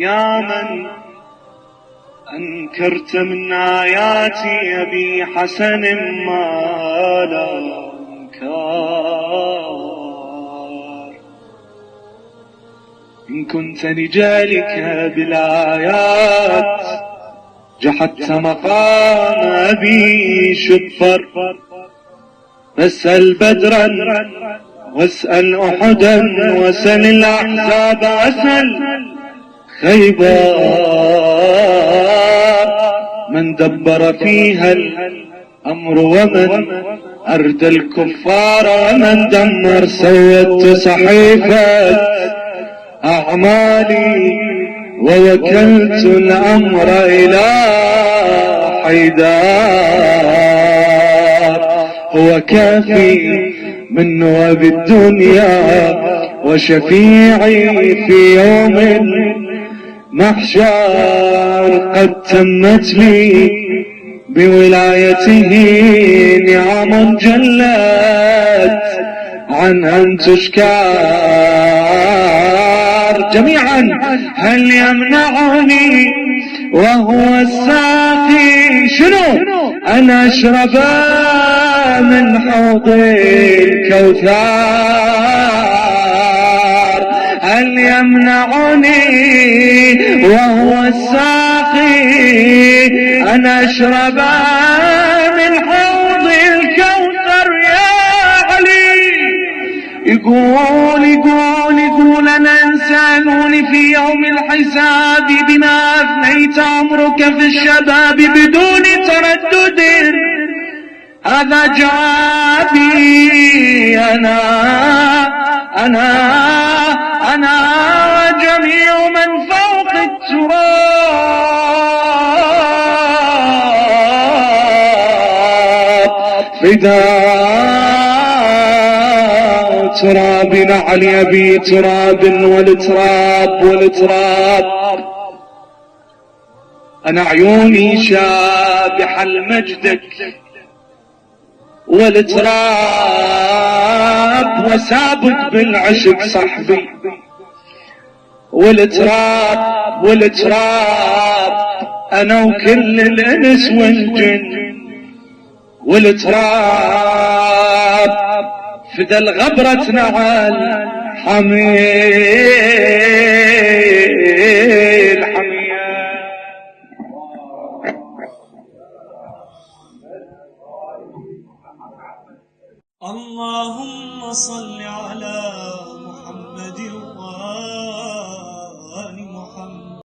يا من أنكرت من آياتي أبي حسن ما لا إنكار، إن كنت لجالك بالآيات جحدت مقام أبي شفر، فاسأل بدرا واسأل أحدا واسأل الأحزاب واسأل خيبر، من دبر فيها الأمر ومن أردى الكفار ومن دمر. سودت صحيفة أعمالي ووكلت الأمر إلى حيدر، هو كافي من نواب الدنيا وشفيعي في يوم المحشر. قد تمت لي بولايته نعم جلت عن أن تشكر جميعا. هل يمنعني وهو الساقي شنو أن أشرب من حوض الكوثر؟ هل يمنعني وهو الساقي أن أشرب من حوض الكوثر؟ يا علي يقول أنا إنسانون في يوم الحساب بما أفنيت عمرك في الشباب بدون تردد. هذا جوابي أنا جميع من فوق التراب فداء تراب نعل أبي تراب والتراب. أنا عيوني شابح المجدك والتراب وسابق بالعشق صحبي والتراب أنا وكل الإنس والجن والتراب فدى الغبرة نعال حميل اللهم صل على محمد